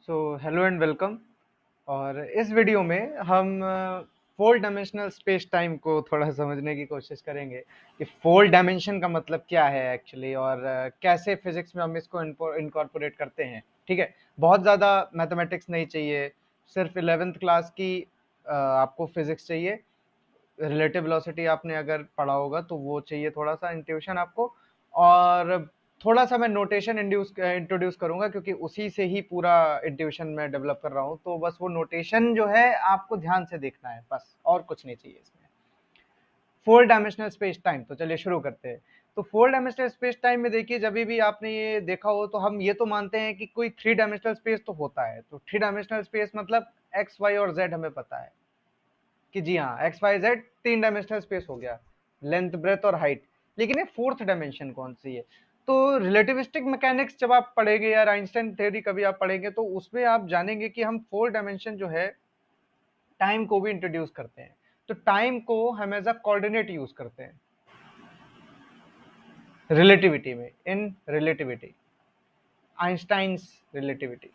Hello and welcome. और इस video में हम फोर डायमेंशनल स्पेस टाइम को थोड़ा समझने की कोशिश करेंगे कि फोर डायमेंशन का मतलब क्या है एक्चुअली, और कैसे फिजिक्स में हम इसको इनकॉर्पोरेट करते हैं। ठीक है, बहुत ज़्यादा मैथमेटिक्स नहीं चाहिए, सिर्फ 11th क्लास की आपको फिजिक्स चाहिए। रिलेटिव वेलोसिटी आपने अगर पढ़ा होगा तो वो चाहिए, थोड़ा सा इंट्यूशन आपको। और थोड़ा सा मैं नोटेशन इंट्रोड्यूस करूंगा, क्योंकि उसी से ही पूरा इंट्यूशन मैं डेवलप कर रहा हूँ। तो बस वो नोटेशन जो है आपको ध्यान से देखना है, बस और कुछ नहीं चाहिए इसमें। फोर डायमेंशनल स्पेस टाइम, तो चलिए शुरू करते हैं। तो फोर डायमेंशनल स्पेस टाइम में देखिए, जब भी आपने ये देखा हो तो हम ये तो मानते हैं कि कोई थ्री डायमेंशनल स्पेस तो होता है। तो थ्री डायमेंशनल स्पेस मतलब एक्स वाई और जेड हमें पता है कि जी हाँ, एक्स वाई जेड तीन डायमेंशनल स्पेस हो गया, लेंथ ब्रेथ और हाइट। लेकिन ये फोर्थ डायमेंशन कौन सी है? तो रिलेटिविस्टिक मैकेनिक्स जब आप पढ़ेंगे या आइंस्टाइन थ्योरी कभी आप पढ़ेंगे तो उसमें आप जानेंगे कि हम फोर डायमेंशन जो है टाइम को भी इंट्रोड्यूस करते हैं। तो टाइम को हम एज अ कोऑर्डिनेट यूज करते हैं रिलेटिविटी में, इन रिलेटिविटी, आइंस्टाइंस रिलेटिविटी।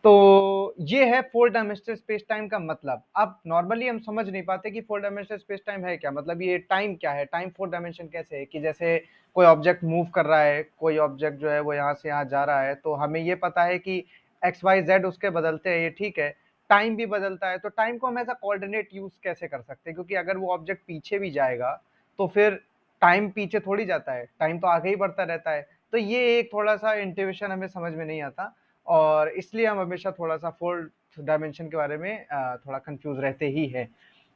तो ये है फोर डायमेंशनल स्पेस टाइम का मतलब। अब नॉर्मली हम समझ नहीं पाते कि फोर डायमेंशनल स्पेस टाइम है क्या, मतलब ये टाइम क्या है, टाइम फोर डायमेंशन कैसे है। कि जैसे कोई ऑब्जेक्ट मूव कर रहा है, कोई ऑब्जेक्ट जो है वो यहाँ से यहाँ जा रहा है, तो हमें ये पता है कि एक्स वाई जेड उसके बदलते हैं, ये ठीक है। टाइम भी बदलता है, तो टाइम को हम ऐसा कोऑर्डिनेट यूज कैसे कर सकते हैं, क्योंकि अगर वो ऑब्जेक्ट पीछे भी जाएगा तो फिर टाइम पीछे थोड़ी जाता है, टाइम तो आगे ही बढ़ता रहता है। तो ये एक थोड़ा सा इंट्यूशन हमें समझ में नहीं आता, और इसलिए हम हमेशा थोड़ा सा फोर्थ डायमेंशन के बारे में थोड़ा कंफ्यूज रहते ही है।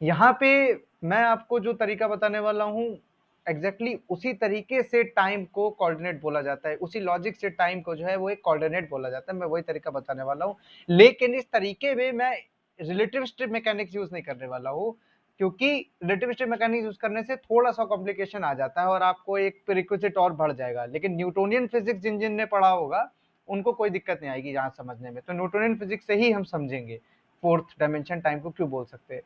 यहाँ पे मैं आपको जो तरीका बताने वाला हूँ, एग्जैक्टली उसी तरीके से टाइम को कोऑर्डिनेट बोला जाता है, उसी लॉजिक से टाइम को जो है वो एक कोऑर्डिनेट बोला जाता है। मैं वही तरीका बताने वाला हूँ, लेकिन इस तरीके में मैं रिलेटिविस्टिक मैकेनिक्स यूज नहीं करने वाला हूँ, क्योंकि रिलेटिविस्टिक मैकेनिक्स यूज करने से थोड़ा सा कॉम्प्लिकेशन आ जाता है और आपको एक प्रीरिक्विजिट और बढ़ जाएगा। लेकिन न्यूटोनियन फिजिक्स जिन जिन ने पढ़ा होगा उनको कोई दिक्कत नहीं आएगी यहाँ समझने में। तो न्यूटोनियन फिजिक्स से ही हम समझेंगे फोर्थ डायमेंशन टाइम को क्यों बोल सकते हैं।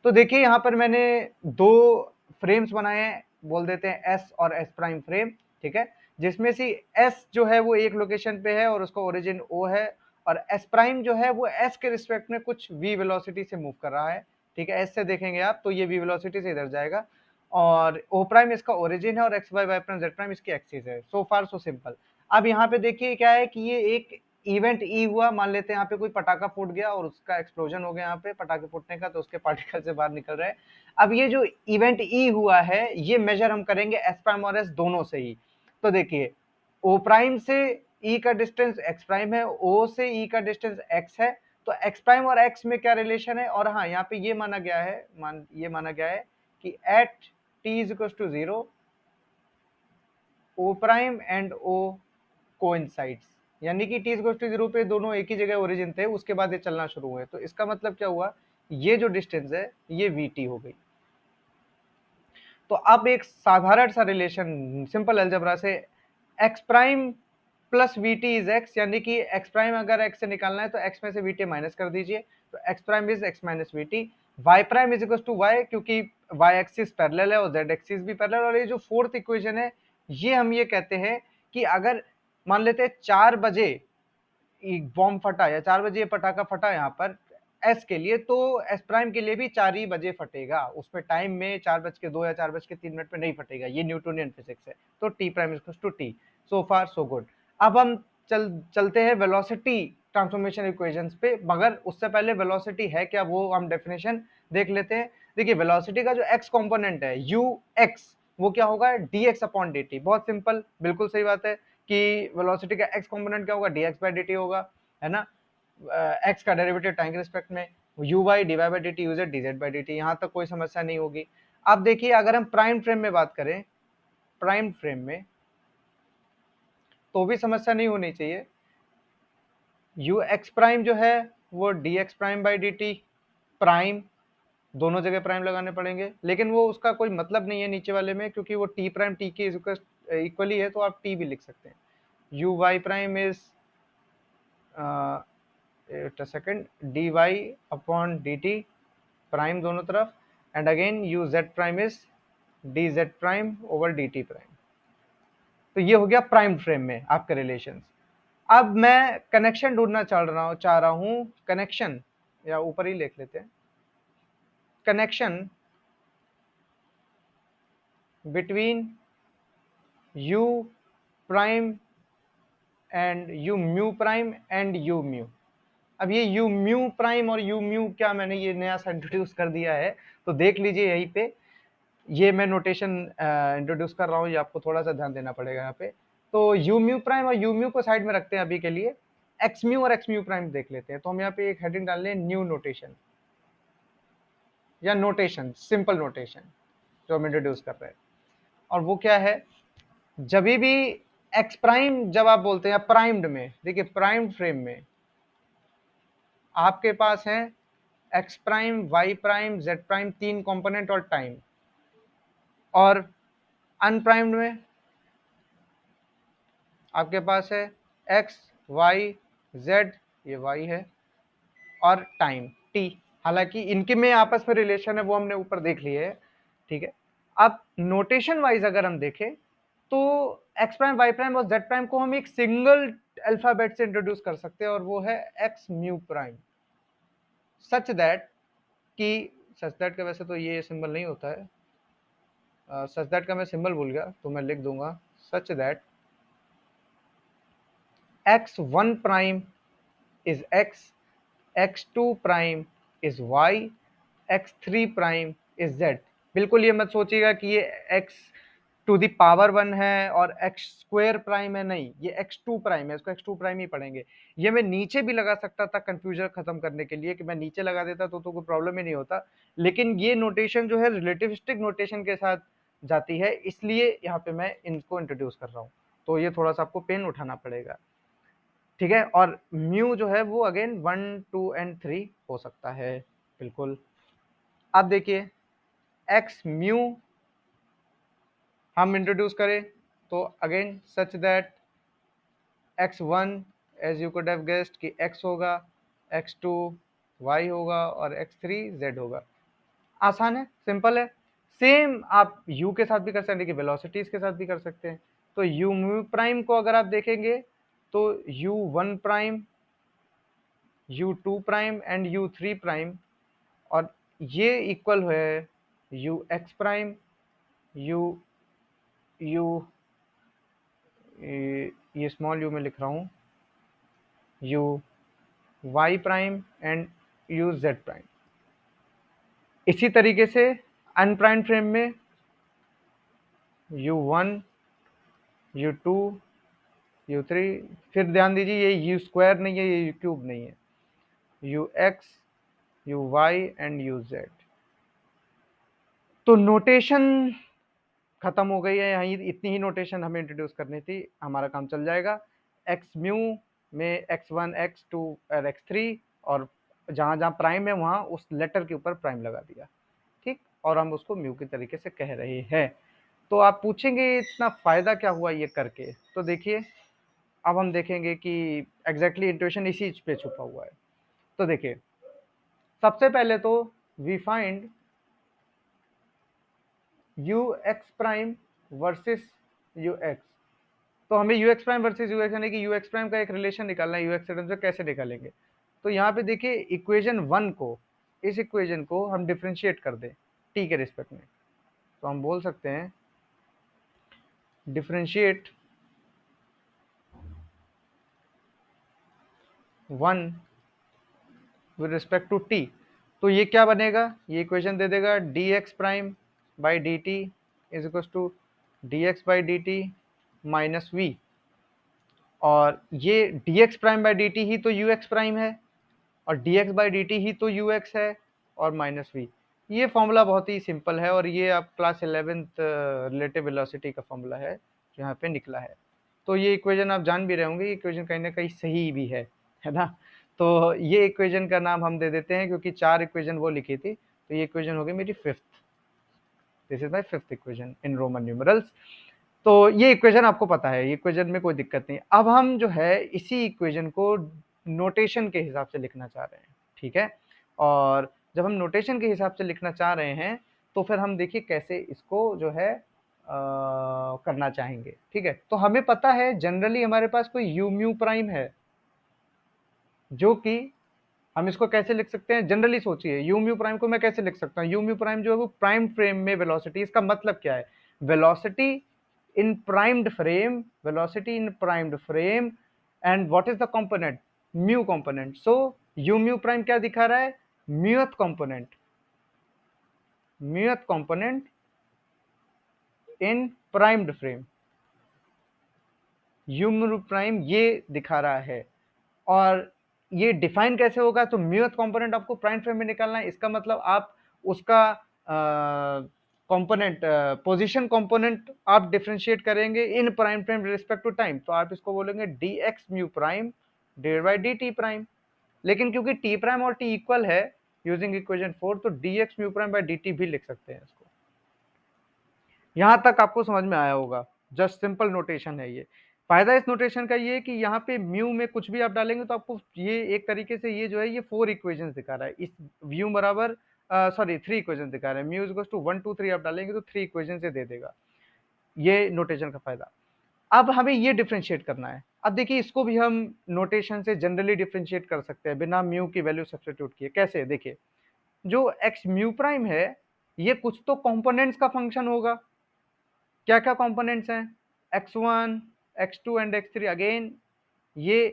तो देखिए, यहाँ पर मैंने दो फ्रेम्स बनाए हैं, बोल देते हैं एस और एस प्राइम फ्रेम। ठीक है, जिसमें से एस जो है वो एक लोकेशन पे है और उसका ओरिजिन ओ है, और एस प्राइम जो है वो एस के रिस्पेक्ट में कुछ वी वेलोसिटी से मूव कर रहा है। ठीक है, एस से देखेंगे आप तो ये वी वेलोसिटी से इधर जाएगा, और ओ प्राइम इसका ओरिजिन है और x y y prime z prime इसकी एक्सिस है। So far so simple. अब यहाँ पे देखिए क्या है कि ये एक इवेंट ई हुआ, मान लेते हैं यहाँ पे कोई पटाखा फूट गया और उसका एक्सप्लोजन हो गया यहाँ पे पटाखे फूटने का, तो उसके पार्टिकल से बाहर निकल रहे हैं। अब ये जो इवेंट ई हुआ है ये मेजर हम करेंगे एस प्राइम और एस दोनों से ही। तो देखिए, ओ प्राइम से ई का डिस्टेंस एक्स प्राइम है, ओ से ई का डिस्टेंस एक्स है। तो एक्स प्राइम और एक्स में क्या रिलेशन है, और हाँ यहाँ पे ये माना गया है, ये माना गया है कि at t is equal to 0 O prime and O coincides, यानी कि टी इक्वल टू 0 पे दोनों एक ही जगह ओरिजिन थे, उसके बाद ये चलना शुरू हुए। तो इसका मतलब क्या हुआ, ये जो डिस्टेंस है ये वी टी हो गई। तो अब एक साधारण सा रिलेशन सिंपल अलजेब्रा से, ex prime plus we T is x, यानी कि एक्स प्राइम अगर एक्स से निकालना है तो एक्स में से वी टी माइनस कर दीजिए, तो x prime is x minus v t. Y prime is equal to y, क्योंकि वाई एक्सिस पैरेलल है और जेड एक्सिस भी पैरेलल। और ये जो फोर्थ इक्वेशन है, ये हम ये कहते हैं कि अगर मान लेते हैं 4 बजे बॉम्ब फटा या 4 बजे पटाखा फटा यहाँ पर एस के लिए, तो एस प्राइम के लिए भी 4 ही बजे फटेगा, उसमें टाइम में 4 बज के 2 या 4 बज के 3 मिनट में नहीं फटेगा। ये न्यूटोनियन फिजिक्स है। तो t prime equal to t. So far so good. अब हम चलते हैं वेलोसिटी ट्रांसफॉर्मेशन इक्वेशंस पे, मगर उससे पहले वेलोसिटी है क्या वो हम डेफिनेशन देख लेते हैं। देखिए, वेलोसिटी का जो एक्स कंपोनेंट है यू एक्स, वो क्या होगा, D x upon d T. बहुत सिंपल, बिल्कुल सही बात है कि वेलोसिटी का एक्स कंपोनेंट क्या होगा, dx बाई dt होगा, है ना। एक्स का डेरिवेटिव टाइम के रिस्पेक्ट में, u by d y by D t, u z d z by D t, यहाँ तक कोई समस्या नहीं होगी। अब देखिए, अगर हम प्राइम फ्रेम में बात करें, प्राइम फ्रेम में तो भी समस्या नहीं होनी चाहिए। यू एक्स प्राइम जो है वो D x prime by D t prime, दोनों जगह प्राइम लगाने पड़ेंगे, लेकिन वो उसका कोई मतलब नहीं है नीचे वाले में, क्योंकि वो टी प्राइम टी के इक्वली है, तो आप टी भी लिख सकते हैं। U y prime is second d y upon d t prime दोनों तरफ, and again u z prime is d z prime over d t prime. तो ये हो गया प्राइम फ्रेम में आपका रिलेशन। अब मैं कनेक्शन ढूंढना चाह रहा हूं कनेक्शन, या ऊपर ही लिख लेते हैं, connection between u prime and u mu prime and u mu. अब ये u म्यू प्राइम और u म्यू क्या, मैंने ये नया सा इंट्रोड्यूस कर दिया है, तो देख लीजिए यहीं पे, ये मैं नोटेशन इंट्रोड्यूस कर रहा हूँ, ये आपको थोड़ा सा ध्यान देना पड़ेगा यहाँ पे। तो u म्यू प्राइम और u म्यू को साइड में रखते हैं अभी के लिए, x म्यू और x म्यू प्राइम देख लेते हैं। तो हम यहाँ पे एक हेडिंग डाल लें न्यू नोटेशन, या नोटेशन, सिंपल नोटेशन जो हम इंट्रोड्यूस कर रहे हैं। और वो क्या है, जब भी एक्स प्राइम जब आप बोलते हैं, प्राइम्ड में, देखिए प्राइम्ड फ्रेम में आपके पास है x prime, y prime, z prime, तीन कंपोनेंट और टाइम। और अनप्राइम्ड में आपके पास है एक्स, वाई, जेड, ये वाई है, और टाइम टी। हालांकि इनके में आपस में रिलेशन है, वो हमने ऊपर देख लिए है, ठीक है। अब नोटेशन वाइज अगर हम देखें तो एक्स प्राइम, वाई प्राइम और जेड प्राइम को हम एक सिंगल अल्फाबेट से इंट्रोड्यूस कर सकते हैं, और वो है x mu prime. Such that कि सच दैट का वैसे तो ये सिंबल नहीं होता है, सच दैट का मैं सिंबल भूल गया, तो मैं लिख दूंगा सच that x1 prime is x, x2 prime is y, x3 prime is z। बिल्कुल ये मत सोचिएगा कि ये x टू दी पावर 1 है और x स्क्वायर प्राइम है, नहीं, ये x2 प्राइम है, इसको x2 प्राइम ही पढ़ेंगे। ये मैं नीचे भी लगा सकता था कंफ्यूजन खत्म करने के लिए, कि मैं नीचे लगा देता तो कोई प्रॉब्लम ही नहीं होता, लेकिन ये नोटेशन जो है रिलेटिविस्टिक नोटेशन के साथ जाती है, इसलिए यहाँ पे मैं इनको इंट्रोड्यूस कर रहा हूँ। तो ये थोड़ा सा आपको पेन उठाना पड़ेगा, ठीक है। और म्यू जो है वो अगेन 1, 2 एंड 3 हो सकता है, बिल्कुल। अब देखिए एक्स म्यू हम इंट्रोड्यूस करें तो again such that x1 as you could have guessed कि x होगा, x2 y होगा और x3 z होगा। आसान है, सिंपल है। सेम आप u के साथ भी कर सकते हैं, देखिए वेलोसिटीज के साथ भी कर सकते हैं। तो u म्यू प्राइम को अगर आप देखेंगे तो u1 prime, u2 prime and u3 prime, और ये इक्वल है ux प्राइम, u u ये स्मॉल u में लिख रहा हूँ, u y prime and u z prime. इसी तरीके से अनप्राइम्ड फ्रेम में u1, u2, u3, फिर ध्यान दीजिए ये u स्क्वायर नहीं है, ये u क्यूब नहीं है, ux, uy एंड uz। तो नोटेशन खत्म हो गई है, यहीं इतनी ही नोटेशन हमें इंट्रोड्यूस करनी थी, हमारा काम चल जाएगा। एक्स म्यू में x1, x2 और x3, और जहाँ जहाँ प्राइम है वहाँ उस लेटर के ऊपर प्राइम लगा दिया, ठीक, और हम उसको म्यू के तरीके से कह रहे हैं। तो आप पूछेंगे इतना फायदा क्या हुआ ये करके, तो देखिए अब हम देखेंगे कि एग्जैक्टली इंट्यूशन इसी पे छुपा हुआ है। तो देखिए सबसे पहले तो we find u x prime versus u x. तो हमें u x prime versus u x, यानी कि यू एक्स प्राइम का एक रिलेशन निकालना है, यू एक्स से कैसे निकालेंगे। तो यहाँ पे देखिए इक्वेशन 1 को, इस इक्वेशन को हम डिफ्रेंशिएट कर दें टी के रिस्पेक्ट में, तो हम बोल सकते हैं differentiate 1 with respect to T. तो ये क्या बनेगा, ये इक्वेशन दे देगा D x prime by D T is equal to D X by D T minus V. और ये D x prime by D T ही तो यू एक्स प्राइम है, और dx बाई डी टी ही तो ux है, और माइनस वी। ये फॉर्मूला बहुत ही सिंपल है, और ये आप क्लास 11th रिलेटिव वेलोसिटी का फॉर्मूला है जो यहाँ पे निकला है। तो ये इक्वेशन आप जान भी रहे होंगे, इक्वेशन कहीं ना कहीं सही भी है ना। तो ये इक्वेशन का नाम हम दे देते हैं, क्योंकि 4 इक्वेशन वो लिखी थी, तो ये इक्वेशन होगी मेरी 5th, this is my 5th equation in Roman numerals. तो ये इक्वेशन आपको पता है, ये इक्वेशन में कोई दिक्कत नहीं। अब हम जो है इसी इक्वेशन को नोटेशन के हिसाब से लिखना चाह रहे हैं, ठीक है। और जब हम नोटेशन के हिसाब से लिखना चाह रहे हैं तो फिर हम देखिए कैसे इसको जो है करना चाहेंगे, ठीक है। तो हमें पता है जनरली हमारे पास कोई यू म्यू प्राइम है, जो कि हम इसको कैसे लिख सकते हैं, जनरली सोचिए यू म्यू प्राइम को मैं कैसे लिख सकता हूँ। यू म्यू प्राइम जो है वो प्राइम फ्रेम में वेलोसिटी, इसका मतलब क्या है, velocity in primed frame, velocity in primed frame, and what is the component, mu component. So u mu prime क्या दिखा रहा है, muth component, muth component in primed frame, u mu prime ये दिखा रहा है। और ये डिफाइन कैसे होगा, तो म्यूथ कंपोनेंट आपको प्राइम फ्रेम में निकालना है, इसका मतलब आप उसका कंपोनेंट, पोजीशन कंपोनेंट आप डिफरेंशिएट करेंगे in prime frame respect to time, तो आप इसको बोलेंगे d x mu prime divide by D t prime. लेकिन क्योंकि टी प्राइम और टी इक्वल है यूजिंग इक्वेशन 4, तो d x mu prime by D t भी लिख सकते हैं इसको। यहां तक आपको समझ में आया होगा, जस्ट सिंपल नोटेशन है ये। फायदा इस नोटेशन का ये है कि यहाँ पे म्यू में कुछ भी आप डालेंगे तो आपको ये एक तरीके से ये जो है ये 4 इक्वेशंस दिखा रहा है, इस म्यू बराबर सॉरी 3 इक्वेशन दिखा रहा है, म्यू इक्वल्स टू 1 2 3 आप डालेंगे तो 3 इक्वेशन से दे देगा, ये नोटेशन का फायदा। अब हमें ये डिफरेंशिएट करना है। अब देखिए इसको भी हम नोटेशन से जनरली डिफरेंशिएट कर सकते हैं बिना म्यू की वैल्यू सब्स्टिट्यूट किए। कैसे, देखिए जो एक्स म्यू प्राइम है ये कुछ तो कंपोनेंट्स का फंक्शन होगा। क्या क्या कंपोनेंट्स हैं, x1 x2 and x3। Again ये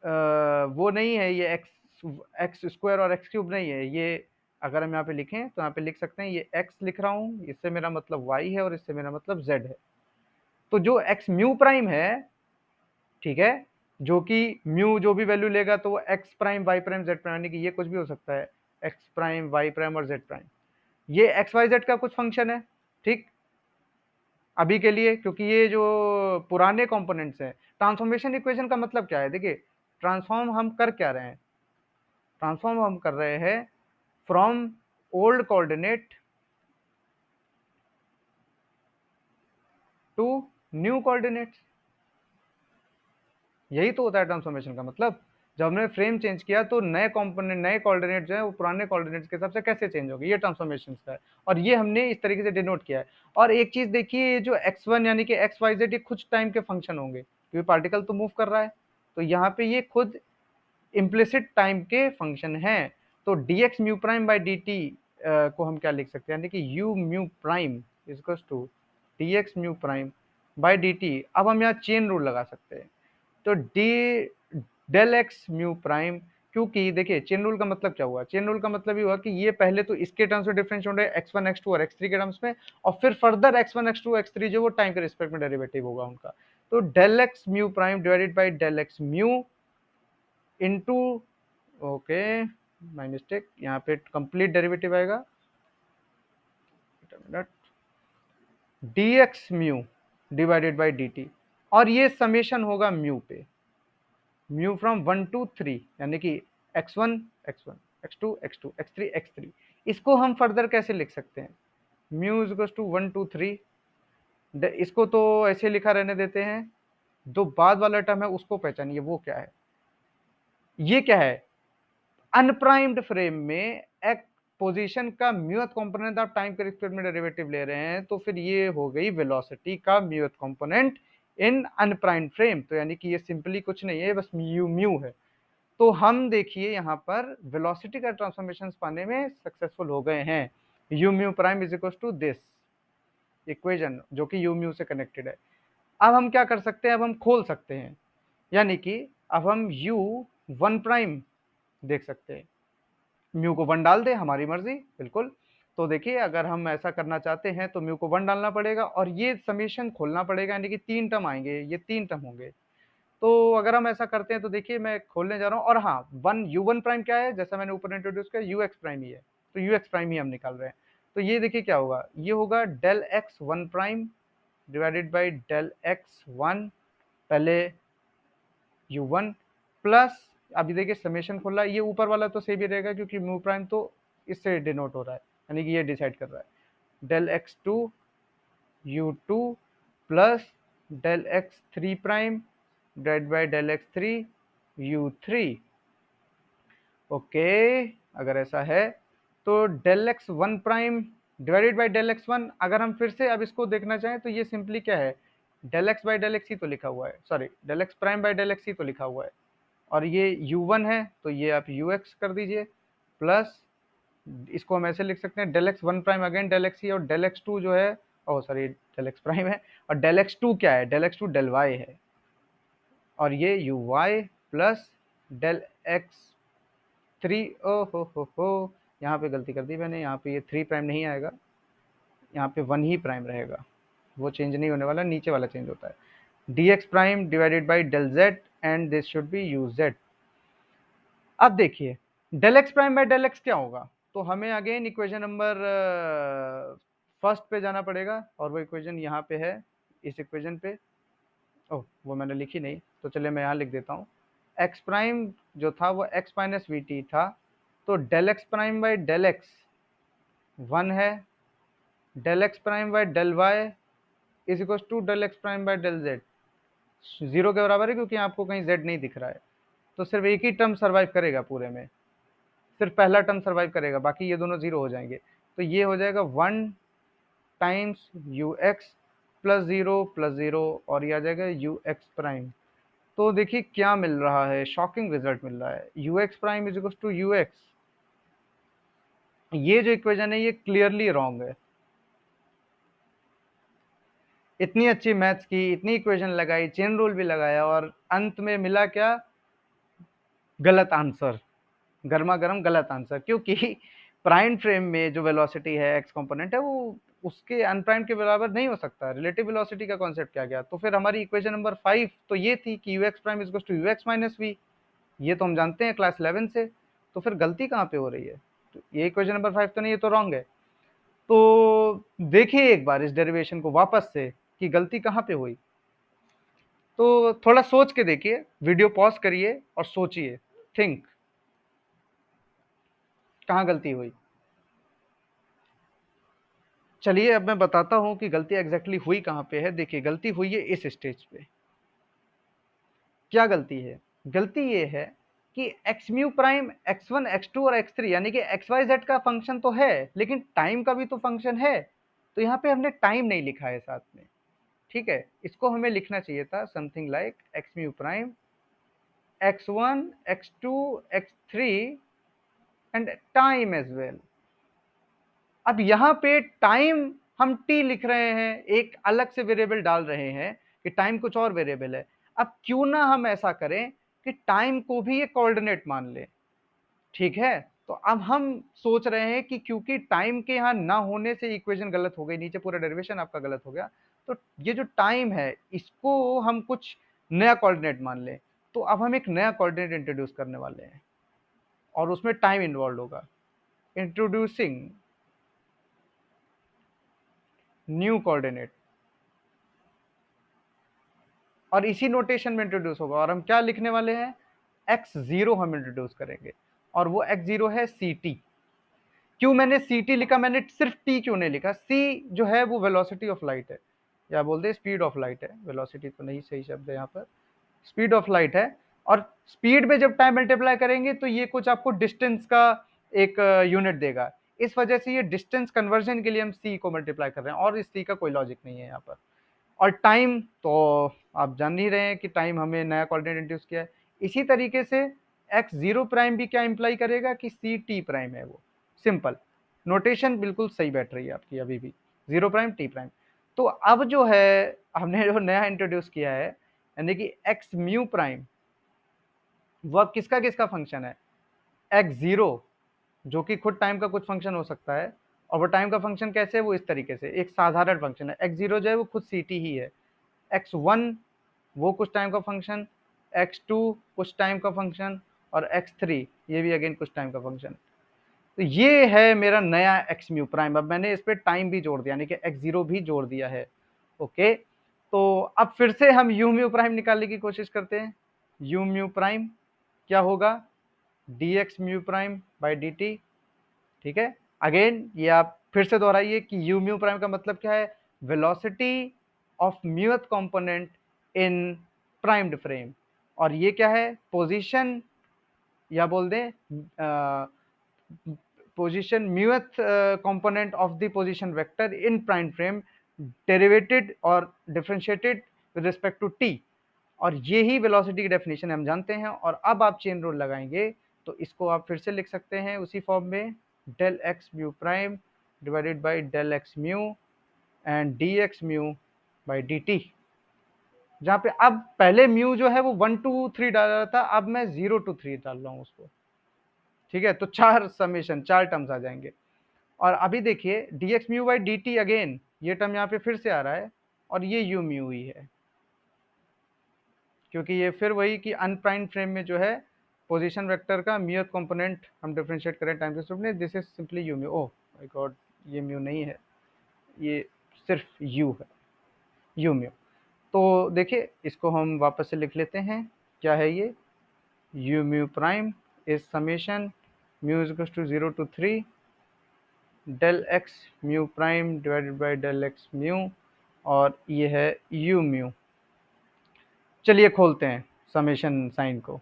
वो नहीं है, ये एक्स स्क्वायर और एक्स क्यूब नहीं है, ये अगर हम यहाँ पे लिखें तो यहाँ पे लिख सकते हैं ये x लिख रहा हूँ, इससे मेरा मतलब y है और इससे मेरा मतलब z है। तो जो x म्यू प्राइम है, ठीक है, जो कि म्यू जो भी वैल्यू लेगा तो वो x prime y prime z prime, यानी कि ये कुछ भी हो सकता है, x प्राइम y प्राइम और z प्राइम, ये एक्स वाई जेड का कुछ फंक्शन है, ठीक, अभी के लिए, क्योंकि ये जो पुराने कंपोनेंट्स हैं। ट्रांसफॉर्मेशन इक्वेशन का मतलब क्या है, देखिए ट्रांसफॉर्म हम कर क्या रहे हैं, ट्रांसफॉर्म हम कर रहे हैं from old coordinate to new coordinates, यही तो होता है ट्रांसफॉर्मेशन का मतलब। जब हमने फ्रेम चेंज किया तो नए कंपोनेंट, नए कोऑर्डिनेट जो है वो पुराने कोऑर्डिनेट्स के हिसाब से कैसे चेंज होगी, ये ट्रांसफॉर्मेशन का है, और ये हमने इस तरीके से डिनोट किया है। और एक चीज देखिए, ये जो x1 यानी कि एक्स वाई जेड, ये कुछ टाइम के फंक्शन होंगे क्योंकि पार्टिकल तो मूव कर रहा है, तो यहाँ पे ये खुद इम्प्लिसिट टाइम के फंक्शन हैं। तो d x mu prime by D t को हम क्या लिख सकते हैं, यानी कि u mu prime equals to D x mu prime by D t. अब हम यहाँ चेन रूल लगा सकते हैं, तो d del x mu prime, क्योंकि देखिए चेन रूल का मतलब क्या हुआ, चेन रूल का मतलब ये हुआ कि ये पहले तो इसके टर्म्स में डिफरेंशिएट हो रहे हैं x1 x2 और x3 के टर्म्स में, और फिर फर्दर x1 x2 x3 जो वो टाइम के रिस्पेक्ट में डेरिवेटिव होगा उनका। तो del x mu prime divided by del x mu into, okay my mistake, यहाँ पे कंप्लीट डेरिवेटिव आएगा, d x mu divided by D t, और ये समेशन होगा म्यू पे, म्यू फ्रॉम 1 टू 3, यानी कि x1 x1 x2 x2 x3 x3। इसको हम फर्दर कैसे लिख सकते हैं, म्यू इज इक्वल टू 1 2 3, इसको तो ऐसे लिखा रहने देते हैं, जो बाद वाला टर्म है उसको पहचानिए वो क्या है, ये क्या है, अनप्राइम्ड फ्रेम में एक पोजीशन का म्यूथ कंपोनेंट आप टाइम के रिस्पेक्ट में डेरिवेटिव ले रहे हैं, तो फिर ये हो गई वेलोसिटी का म्यूथ कंपोनेंट इन अनप्राइम्ड फ्रेम। तो यानी कि ये सिंपली कुछ नहीं है, बस म्यू म्यू है। तो हम देखिए यहाँ पर वेलोसिटी का ट्रांसफॉर्मेशन पाने में सक्सेसफुल हो गए हैं, u mu prime is equal to this equation जो कि यू म्यू से कनेक्टेड है। अब हम क्या कर सकते हैं, अब हम खोल सकते हैं, यानी कि अब हम यू वन प्राइम देख सकते हैं, म्यू को 1 डाल दे, हमारी मर्जी, बिल्कुल। तो देखिए अगर हम ऐसा करना चाहते हैं तो म्यू को 1 डालना पड़ेगा और ये समेशन खोलना पड़ेगा, यानी कि 3 टर्म आएंगे, ये 3 टर्म होंगे। तो अगर हम ऐसा करते हैं तो देखिए मैं खोलने जा रहा हूँ, और हाँ वन यू वन प्राइम क्या है, जैसा मैंने ऊपर इंट्रोड्यूस किया यू एक्स प्राइम ही है, तो यू एक्स प्राइम ही हम निकाल रहे हैं। तो ये देखिए क्या होगा, ये होगा del x one prime divided by del x one, पहले यू वन प्लस, अभी देखिए समेशन खोल रहा है, ये ऊपर वाला तो सही भी रहेगा क्योंकि म्यू प्राइम तो इससे डिनोट हो रहा है, यानी कि ये डिसाइड कर रहा है, del x two u two plus del x three prime divide by del x three u three. Okay, अगर ऐसा है तो del x one prime divided by del x one. अगर हम फिर से अब इसको देखना चाहें तो ये सिंपली क्या है, del x by del x ही तो लिखा हुआ है, sorry del x prime by del x ही तो लिखा हुआ है, और ये u1 है तो ये आप ux कर दीजिए, प्लस इसको हम ऐसे लिख सकते हैं del x one prime again del x ही, और डेल एक्स टू जो है, oh sorry del x prime है, और डेल एक्स टू क्या है, del x two del y है, और ये u y plus del x three. ओ हो, यहाँ पे गलती कर दी मैंने, यहाँ पे ये थ्री प्राइम नहीं आएगा, यहाँ पे वन ही प्राइम रहेगा, वो चेंज नहीं होने वाला, नीचे वाला चेंज होता है, d x prime divided by del z and this should be u z. अब देखिए del x prime by del x क्या होगा, तो हमें अगेन इक्वेशन नंबर फर्स्ट पे जाना पड़ेगा, और वो इक्वेशन यहाँ पे है, इस इक्वेशन पे, ओह वो मैंने लिखी नहीं, तो चलिए मैं यहाँ लिख देता हूँ, एक्स प्राइम जो था वो एक्स माइनस वी टी था, तो del x prime by del x one है, del x prime by del y is equal to del x prime by del z, zero के बराबर है क्योंकि आपको कहीं जेड नहीं दिख रहा है, तो सिर्फ एक ही टर्म सर्वाइव करेगा पूरे में, सिर्फ पहला टर्म सर्वाइव करेगा, बाकी ये दोनों जीरो हो जाएंगे, तो ये हो जाएगा one times you x plus zero, और ये आ जाएगा यू एक्स प्राइम। तो देखिए क्या मिल रहा है, शॉकिंग रिजल्ट मिल रहा है, u x prime is equal to u x. ये जो इक्वेशन है ये क्लियरली रॉन्ग है, इतनी अच्छी मैथ्स की, इतनी इक्वेशन लगाई, चेन रूल भी लगाया, और अंत में मिला क्या, गलत आंसर, गर्मा गर्म गलत आंसर, क्योंकि प्राइम फ्रेम में जो वेलोसिटी है एक्स कंपोनेंट है वो उसके अनप्राइम के बराबर नहीं हो सकता, रिलेटिव वेलोसिटी का कॉन्सेप्ट क्या गया, तो फिर हमारी इक्वेशन नंबर 5 तो ये थी कि u x prime is to u x minus v, ये तो हम जानते हैं क्लास 11 से, तो फिर गलती कहाँ पे हो रही है, तो ये इक्वेशन नंबर 5 तो नहीं, ये तो रॉन्ग है। तो देखिए एक बार इस डेरिवेशन को वापस से कि गलती कहाँ पे हुई, तो थोड़ा सोच के देखिए, वीडियो पॉज करिए और सोचिए, थिंक कहाँ गलती हुई। चलिए अब मैं बताता हूँ कि गलती एग्जैक्टली हुई कहाँ पे है। देखिए गलती हुई है इस स्टेज पे। क्या गलती है, गलती ये है कि x mu prime x one x two और एक्स थ्री यानी कि एक्स वाई जेड का फंक्शन तो है, लेकिन टाइम का भी तो फंक्शन है, तो यहाँ पे हमने टाइम नहीं लिखा है साथ में, ठीक है, इसको हमें लिखना चाहिए था something like x mu prime x one x two x three and time as well. अब यहाँ पे टाइम हम टी लिख रहे हैं, एक अलग से वेरिएबल डाल रहे हैं कि टाइम कुछ और वेरिएबल है। अब क्यों ना हम ऐसा करें कि टाइम को भी एक कोऑर्डिनेट मान लें, ठीक है, तो अब हम सोच रहे हैं कि क्योंकि टाइम के यहाँ ना होने से इक्वेशन गलत हो गई, नीचे पूरा डेरिवेशन आपका गलत हो गया, तो ये जो टाइम है इसको हम कुछ नया कोऑर्डिनेट मान लें, तो अब हम एक नया कोऑर्डिनेट इंट्रोड्यूस करने वाले हैं और उसमें टाइम इन्वॉल्व होगा। इंट्रोड्यूसिंग न्यू कोऑर्डिनेट, और इसी नोटेशन में इंट्रोड्यूस होगा, और हम क्या लिखने वाले हैं, एक्स जीरो हम इंट्रोड्यूस करेंगे, और वो एक्स जीरो है सी टी। क्यों मैंने सी टी लिखा, मैंने सिर्फ टी क्यों नहीं लिखा, सी जो है वो वेलोसिटी ऑफ लाइट है, या बोलते हैं स्पीड ऑफ लाइट है, वेलोसिटी तो नहीं सही शब्द है यहाँ पर, स्पीड ऑफ लाइट है, और स्पीड में जब टाइम मल्टीप्लाई करेंगे तो ये कुछ आपको डिस्टेंस का एक यूनिट देगा, इस वजह से ये डिस्टेंस कन्वर्जन के लिए हम सी को मल्टीप्लाई कर रहे हैं, और इस सी का कोई लॉजिक नहीं है यहाँ पर। और टाइम तो आप जान ही रहे हैं कि टाइम हमें नया कोऑर्डिनेट इंट्रोड्यूस किया है, इसी तरीके से एक्स जीरो प्राइम भी क्या इंप्लाई करेगा कि सी टी प्राइम है, वो सिंपल नोटेशन बिल्कुल सही बैठ रही है आपकी अभी भी, जीरो प्राइम टी प्राइम। तो अब जो है हमने जो नया इंट्रोड्यूस किया है यानी कि एक्स म्यू प्राइम, वह किसका किसका फंक्शन है, एक्स जीरो जो कि खुद टाइम का कुछ फंक्शन हो सकता है, और वो टाइम का फंक्शन कैसे है, वो इस तरीके से एक साधारण फंक्शन है, एक्स जीरो जो है वो खुद सी टी ही है, एक्स वन वो कुछ टाइम का फंक्शन, एक्स टू कुछ टाइम का फंक्शन, और एक्स थ्री ये भी अगेन कुछ टाइम का फंक्शन। तो ये है मेरा नया एक्स म्यू प्राइम, अब मैंने इस पर टाइम भी जोड़ दिया यानी कि एक्स जीरो भी जोड़ दिया है। ओके, तो अब फिर से हम यू म्यू प्राइम निकालने की कोशिश करते हैं। यू म्यू प्राइम क्या होगा, D x mu prime by D T, ठीक है, अगेन ये आप फिर से दोहराइए कि यू म्यू प्राइम का मतलब क्या है, velocity of muth component in primed frame, और ये क्या है, पोजीशन, या बोल दें position muth component of the position vector in prime frame derivated or differentiated with respect to t। और ये ही वेलोसिटी की डेफिनेशन हम जानते हैं। और अब आप चेन रूल लगाएंगे तो इसको आप फिर से लिख सकते हैं उसी फॉर्म में, del x mu prime divided by del x mu and d x mu by D t, जहाँ पे अब पहले म्यू जो है वो 1 to 3 डाल रहा था, अब मैं 0 to 3 डाल रहा हूँ उसको। ठीक है, तो 4 समेशन 4 टर्म्स आ जाएंगे। और अभी देखिए D x mu by D T, again ये टर्म यहाँ पे फिर से आ रहा है और ये यू म्यू ही है, क्योंकि ये फिर वही कि अनप्राइम्ड फ्रेम में जो है पोजीशन वेक्टर का म्यूथ कंपोनेंट हम डिफरेंशिएट करें टाइम के रूप में, this is simply you mu. Oh my God, ये म्यू नहीं है, ये सिर्फ यू है, यू म्यू। तो देखिए इसको हम वापस से लिख लेते हैं, क्या है ये, u mu prime is summation mu is equals to 0 to 3 del x mu prime divided by del x mu, और ये है यू म्यू। चलिए खोलते हैं समेशन साइन को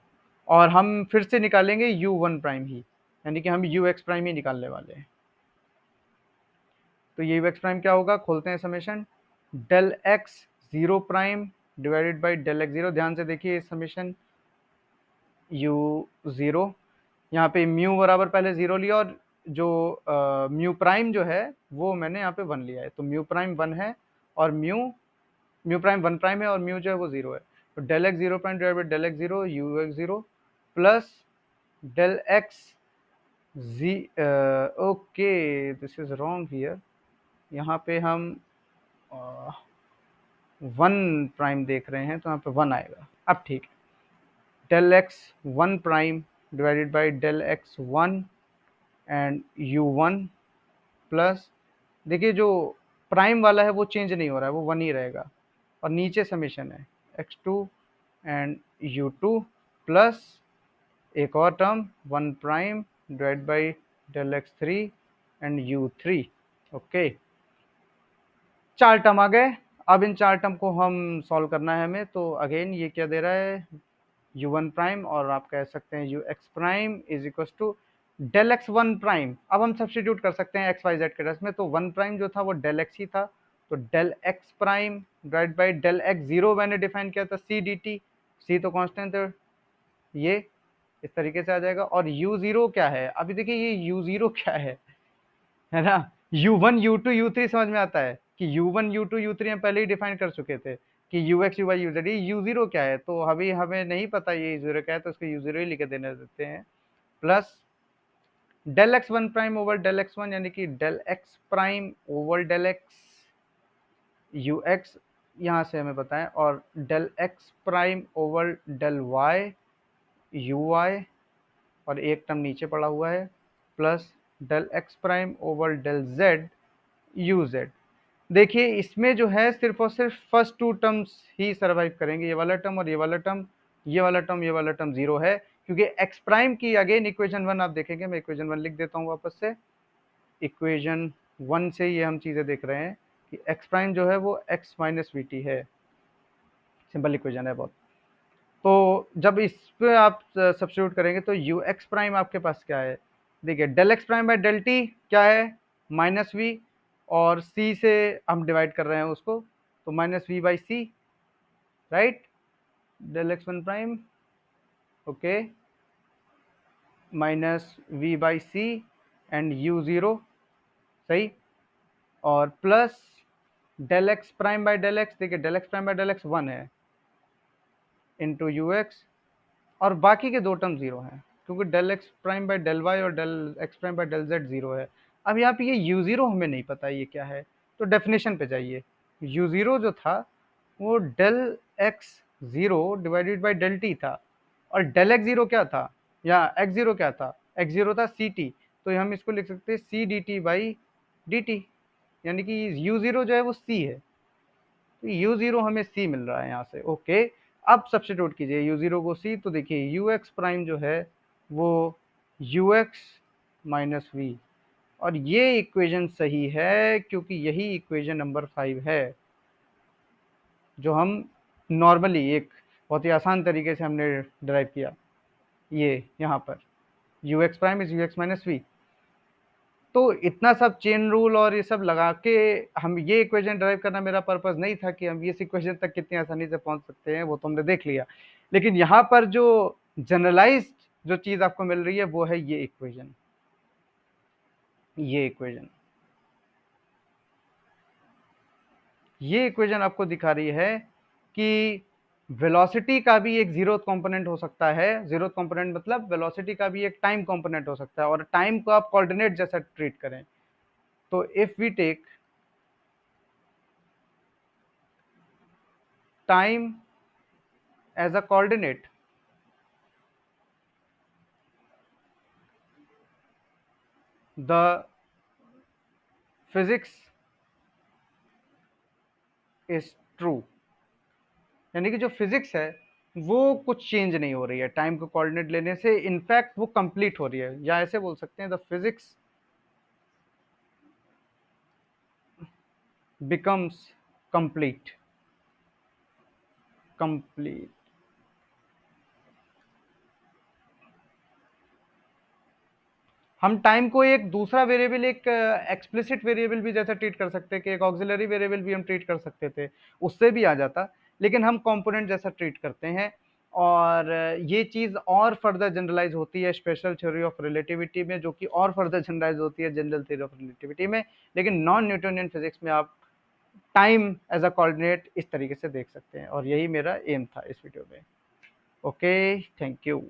और हम फिर से निकालेंगे यू वन प्राइम ही, यानी कि हम यू एक्स प्राइम ही निकालने वाले हैं। तो ये यू एक्स प्राइम क्या होगा, खोलते हैं summation, del x zero prime divided by del x zero. ध्यान से देखिए समेशन यू ज़ीरो, यहाँ पे म्यू बराबर पहले ज़ीरो लिया और जो म्यू प्राइम जो है वो मैंने यहाँ पे वन लिया है, तो म्यू प्राइम वन है और म्यू प्राइम वन प्राइम है और म्यू जो है वो ज़ीरो है। तो del x zero prime divide by del x zero u x zero plus del x g, okay this is wrong here, यहाँ पे हम वन प्राइम देख रहे हैं तो यहाँ पे वन आएगा, अब ठीक है। Del x one prime divided by del x one and u one plus, देखिए जो प्राइम वाला है वो चेंज नहीं हो रहा है, वो वन ही रहेगा, और नीचे समेशन है x two and u two plus एक और term one prime divide by del x three and u three. Okay, 4 term आ गए। अब इन 4 टर्म को हम सॉल्व करना है हमें, तो अगेन ये क्या दे रहा है, यू वन प्राइम, और आप कह सकते हैं u x prime is equal to del x one prime. अब हम सब्सटीट्यूट कर सकते हैं एक्स वाई जेड के टर्म्स में, तो वन प्राइम जो था वो डेल एक्स ही था, तो del x prime divide by del x zero मैंने डिफाइन किया था सी डी टी, सी तो कॉन्स्टेंट है, ये इस तरीके से आ जाएगा। और यू जीरो क्या है, अभी देखिए ये यू जीरो क्या है ना, u one u two u three समझ में आता है कि u one u two u three हम पहले ही डिफाइन कर चुके थे कि u x u y u z, u zero क्या है, तो अभी हमें नहीं पता ये जीरो क्या है, तो उसको यू जीरो ही लिख देने देते हैं, plus del x one prime over del x one, यानी कि del x prime over del x u x, यहाँ से हमें बताएं, और del x prime over del y u y, और एक टर्म नीचे पड़ा हुआ है, plus del x prime over del z u z. देखिए इसमें जो है सिर्फ और सिर्फ फर्स्ट 2 टर्म्स ही सर्वाइव करेंगे, ये वाला टर्म और ये वाला टर्म, ये वाला टर्म ये वाला टर्म जीरो है, क्योंकि एक्स प्राइम की अगेन इक्वेशन वन आप देखेंगे, मैं इक्वेशन वन लिख देता हूँ वापस से, इक्वेशन वन से ये हम चीज़ें देख रहे हैं कि एक्स प्राइम जो है वो एक्स माइनस वी टी है, सिंपल इक्वेशन है बहुत। तो जब इस पे आप सब्स्टिट्यूट करेंगे तो यू एक्स प्राइम आपके पास क्या है, देखिए del x prime by del t क्या है, माइनस वी, और सी से हम डिवाइड कर रहे हैं उसको, तो minus v by c, right, del x one prime, okay, minus v by c and u zero, सही, और plus del x prime by del x, देखिए del x prime by del x one है into u x, और बाकी के दो term zero हैं क्योंकि del x prime by del y और del x prime by del z zero है। अब यहाँ पे ये यू जीरो हमें नहीं पता ये क्या है, तो डेफिनेशन पे जाइए, यू जीरो जो था वो del x zero divided by del t था, और डेल एक्स जीरो क्या था, या एक्स जीरो क्या था, एक्स जीरो था सी टी, तो हम इसको लिख सकते हैं c d t by D t, यानी कि यू जीरो जो है वो सी है, तो यू जीरो हमें सी मिल रहा है यहाँ से। ओके, अब सब्स्टिट्यूट कीजिए यू जीरो को सी, तो देखिए यू एक्स प्राइम जो है वो यू एक्स माइनस वी, और ये इक्वेशन सही है क्योंकि यही इक्वेशन नंबर 5 है जो हम नॉर्मली एक बहुत ही आसान तरीके से हमने ड्राइव किया, ये यहाँ पर u x prime is u x minus v, तो इतना सब चेन रूल और ये सब लगा के हम ये इक्वेशन ड्राइव करना मेरा पर्पस नहीं था कि हम इस इक्वेशन तक कितनी आसानी से पहुंच सकते हैं, वो तो हमने देख लिया। लेकिन यहाँ पर जो जनरलाइज्ड जो चीज आपको मिल रही है वो है ये इक्वेशन। ये इक्वेशन आपको दिखा रही है कि वेलोसिटी का भी एक जीरोथ कंपोनेंट हो सकता है। जीरोथ कंपोनेंट मतलब वेलोसिटी का भी एक टाइम कंपोनेंट हो सकता है, और टाइम को आप कोऑर्डिनेट जैसा ट्रीट करें। तो if we take time as a coordinate, the physics is true. यानी कि जो फिजिक्स है वो कुछ चेंज नहीं हो रही है टाइम को कोऑर्डिनेट लेने से, इनफैक्ट वो कंप्लीट हो रही है, या ऐसे बोल सकते हैं the physics becomes complete. Complete. हम टाइम को एक दूसरा वेरिएबल, एक एक्सप्लिसिट वेरिएबल भी जैसा ट्रीट कर सकते हैं, कि एक ऑक्सिलरी वेरिएबल भी हम ट्रीट कर सकते थे, उससे भी आ जाता। लेकिन हम कंपोनेंट जैसा ट्रीट करते हैं। और ये चीज़ और फर्दर जनरलाइज होती है स्पेशल थ्योरी ऑफ रिलेटिविटी में, जो कि और फर्दर जनरलाइज होती है जनरल थ्योरी ऑफ रिलेटिविटी में। लेकिन नॉन न्यूटोनियन फिजिक्स में आप टाइम एज अ कोऑर्डिनेट इस तरीके से देख सकते हैं, और यही मेरा एम था इस वीडियो में। Okay, thank you.